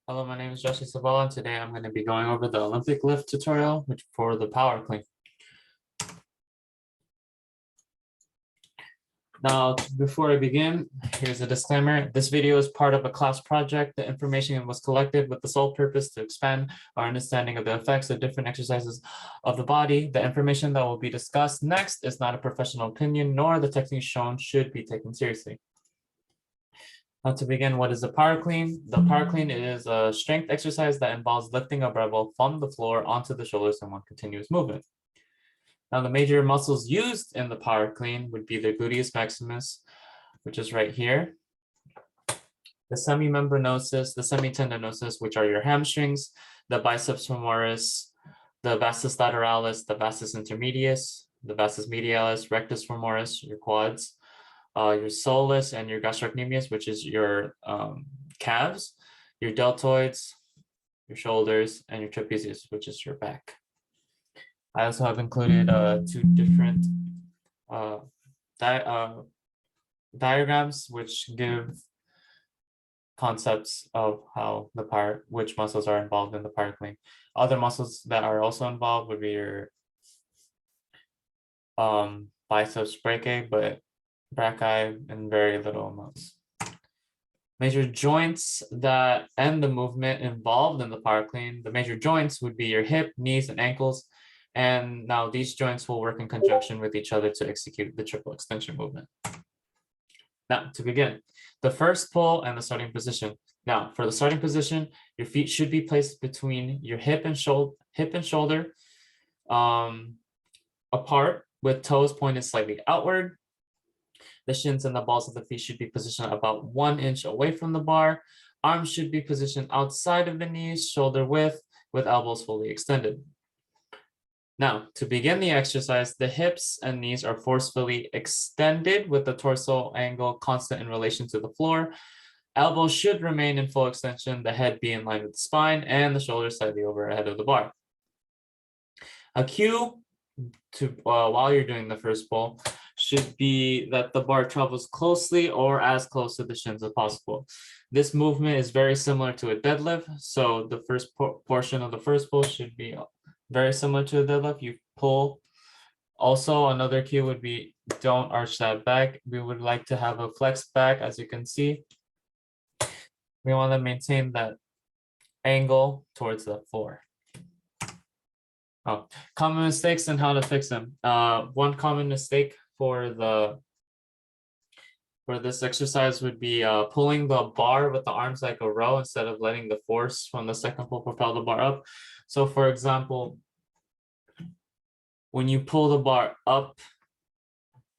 Hello, my name is Sibala, and today I'm going to be going over the Olympic lift tutorial, which for the power clean. Now, before I begin, here's a disclaimer. This video is part of a class project. The information was collected with the sole purpose to expand our understanding of the effects of different exercises of the body. The information that will be discussed next is not a professional opinion, nor the techniques shown should be taken seriously. Now, to begin, what is the power clean? The power clean is a strength exercise that involves lifting a barbell from the floor onto the shoulders in one continuous movement. Now, the major muscles used in the power clean would be the gluteus maximus, which is right here, the semimembranosus, the semitendinosus, which are your hamstrings, the biceps femoris, the vastus lateralis, the vastus intermedius, the vastus medialis, rectus femoris, your quads, your soleus and your gastrocnemius, which is your calves, your deltoids, your shoulders, and your trapezius, which is your back. I also have included two different diagrams which give concepts of how which muscles are involved in the power clean. Other muscles that are also involved would be your biceps brachii, and very little amounts. Major joints that end the movement involved in the power clean. The major joints would be your hip, knees, and ankles. And now these joints will work in conjunction with each other to execute the triple extension movement. Now, to begin, the first pull and the starting position. Now, for the starting position, your feet should be placed between your hip and shoulder apart, with toes pointed slightly outward. The shins and the balls of the feet should be positioned about 1 inch away from the bar. Arms should be positioned outside of the knees, shoulder width, with elbows fully extended. Now, to begin the exercise, the hips and knees are forcefully extended with the torso angle constant in relation to the floor. Elbows should remain in full extension, the head be in line with the spine, and the shoulders slightly over ahead of the bar. A cue to while you're doing the first pull should be that the bar travels closely or as close to the shins as possible. This movement is very similar to a deadlift, so the first portion of the first pull should be very similar to a deadlift. You pull. Also, another cue would be don't arch that back. We would like to have a flex back, as you can see. We want to maintain that angle towards the floor. Common mistakes and how to fix them. One common mistake for this exercise would be pulling the bar with the arms like a row instead of letting the force from the second pull propel the bar up. So, for example, when you pull the bar up,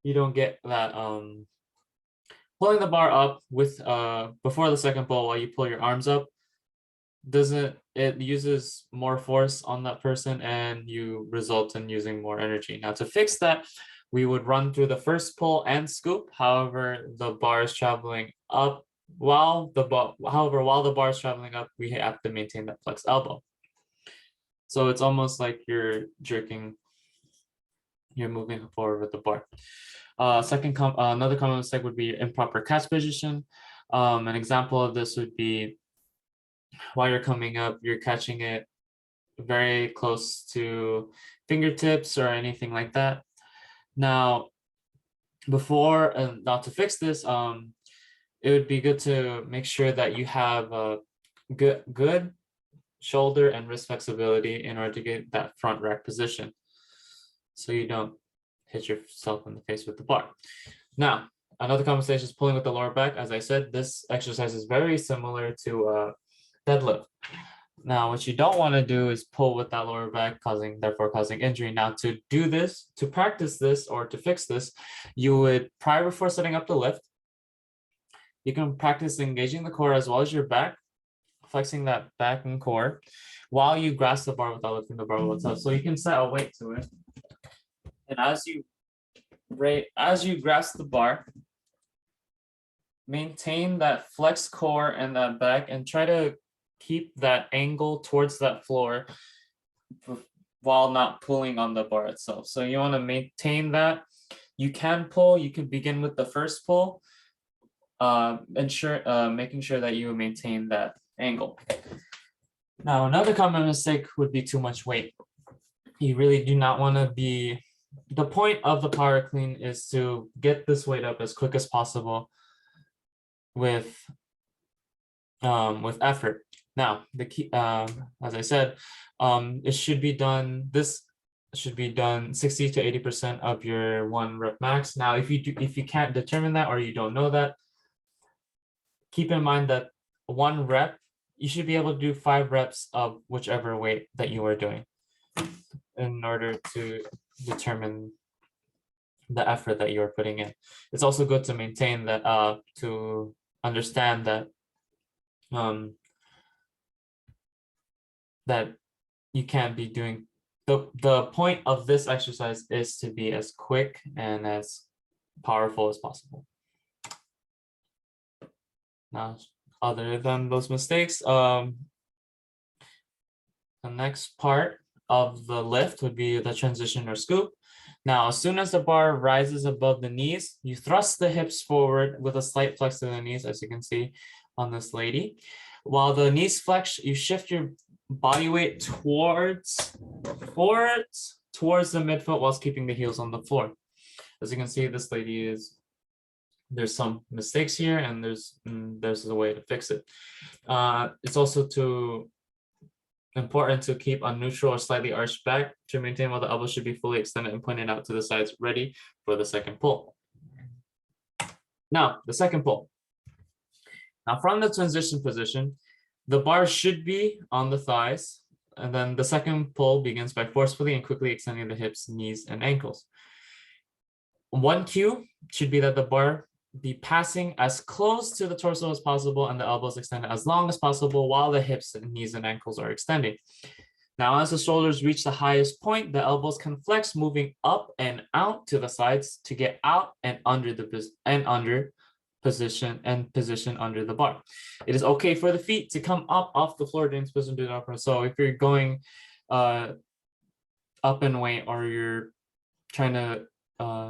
you don't get that pulling the bar up with before the second pull while you pull your arms up it uses more force on that person and you result in using more energy. Now, to fix that, we would run through the first pull and scoop. However, the bar is traveling up. While the bar is traveling up, we have to maintain that flex elbow. So it's almost like you're moving forward with the bar. Another common mistake would be improper catch position. An example of this would be while you're coming up, you're catching it very close to fingertips or anything like that. Now, not to fix this, it would be good to make sure that you have a good shoulder and wrist flexibility in order to get that front rack position, so you don't hit yourself in the face with the bar. Now, another common mistake is pulling with the lower back. As I said, this exercise is very similar to deadlift. Now, what you don't want to do is pull with that lower back, therefore causing injury. Now, to do this, to practice this or to fix this, you would, before setting up the lift, you can practice engaging the core as well as your back, flexing that back and core while you grasp the bar without lifting the bar itself. So you can set a weight to it. And as you grasp the bar, maintain that flex core and that back and try to keep that angle towards that floor while not pulling on the bar itself. So you want to maintain that. You can pull, you can begin with the first pull, making sure that you maintain that angle. Now, another common mistake would be too much weight. You really do not want to be, the point of the power clean is to get this weight up as quick as possible with effort. Now, the key, as I said, it should be done, this should be done 60 to 80% of your 1 rep max. Now, if you can't determine that or you don't know that, keep in mind that 1 rep, you should be able to do 5 reps of whichever weight that you are doing in order to determine the effort that you're putting in. It's also good to maintain that, to understand that that you can't be doing, the point of this exercise is to be as quick and as powerful as possible. Now, other than those mistakes, the next part of the lift would be the transition or scoop. Now, as soon as the bar rises above the knees, you thrust the hips forward with a slight flex to the knees, as you can see on this lady. While the knees flex, you shift your body weight towards the midfoot whilst keeping the heels on the floor. As you can see, this lady is, there's some mistakes here, and there's a way to fix it. It's also important to keep a neutral or slightly arched back to maintain while the elbows should be fully extended and pointed out to the sides, ready for the second pull. Now, the second pull. Now, from the transition position, the bar should be on the thighs, and then the second pull begins by forcefully and quickly extending the hips, knees, and ankles. One cue should be that the bar be passing as close to the torso as possible and the elbows extended as long as possible while the hips and knees and ankles are extending. Now, as the shoulders reach the highest point, the elbows can flex, moving up and out to the sides to get out and under position under the bar. It is okay for the feet to come up off the floor during position to the upper. So if you're going up in weight, or you're trying to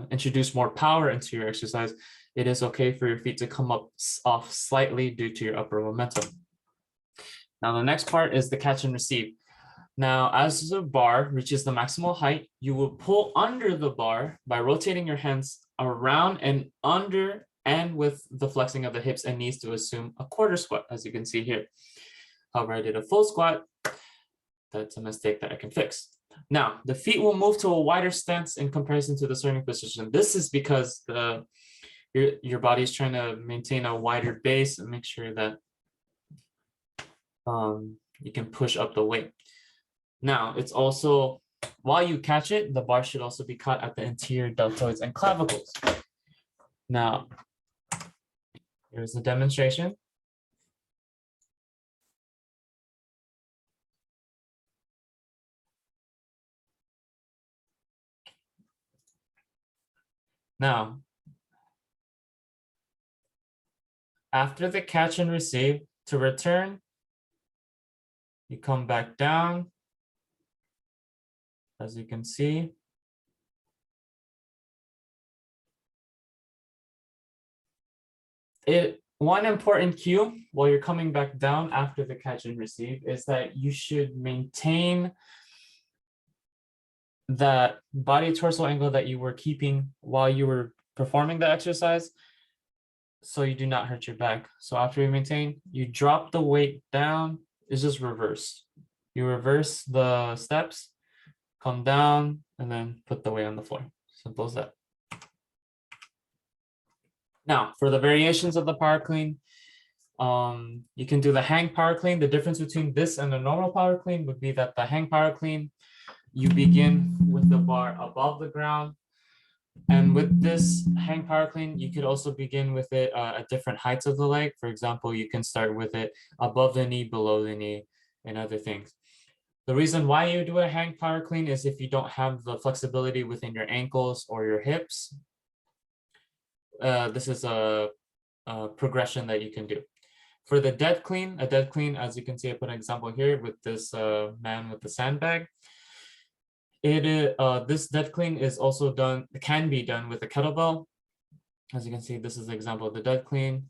introduce more power into your exercise, it is okay for your feet to come up off slightly due to your upper momentum. Now, the next part is the catch and receive. Now, as the bar reaches the maximal height, you will pull under the bar by rotating your hands around and under, and with the flexing of the hips and knees to assume a quarter squat, as you can see here. However, I did a full squat. That's a mistake that I can fix. Now, the feet will move to a wider stance in comparison to the starting position. This is because your body is trying to maintain a wider base and make sure that you can push up the weight. Now, it's also, while you catch it, the bar should also be caught at the anterior deltoids and clavicles. Now, here's a demonstration. Now, after the catch and receive, to return, you come back down, as you can see. One important cue while you're coming back down after the catch and receive is that you should maintain that body torso angle that you were keeping while you were performing the exercise, so you do not hurt your back. So after you maintain, you drop the weight down. It's just reverse. You reverse the steps, come down, and then put the weight on the floor. Simple as that. Now, for the variations of the power clean, you can do the hang power clean. The difference between this and the normal power clean would be that the hang power clean, you begin with the bar above the ground. And with this hang power clean, you could also begin with it at different heights of the leg. For example, you can start with it above the knee, below the knee, and other things. The reason why you do a hang power clean is if you don't have the flexibility within your ankles or your hips. This is a progression that you can do. For the dead clean, a dead clean, as you can see, I put an example here with this man with the sandbag. This dead clean is also done, can be done with a kettlebell. As you can see, this is an example of the dead clean.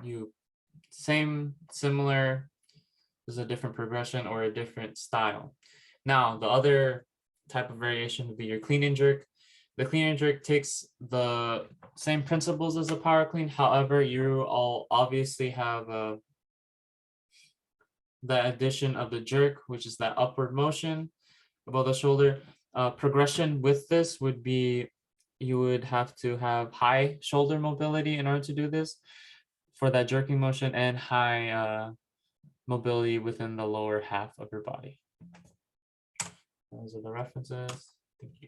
You similar, there's a different progression or a different style. Now, the other type of variation would be your clean and jerk. The clean and jerk takes the same principles as the power clean. However, you all obviously have the addition of the jerk, which is that upward motion above the shoulder. Progression with this would be, you would have to have high shoulder mobility in order to do this for that jerking motion, and high mobility within the lower half of your body. Those are the references. Thank you.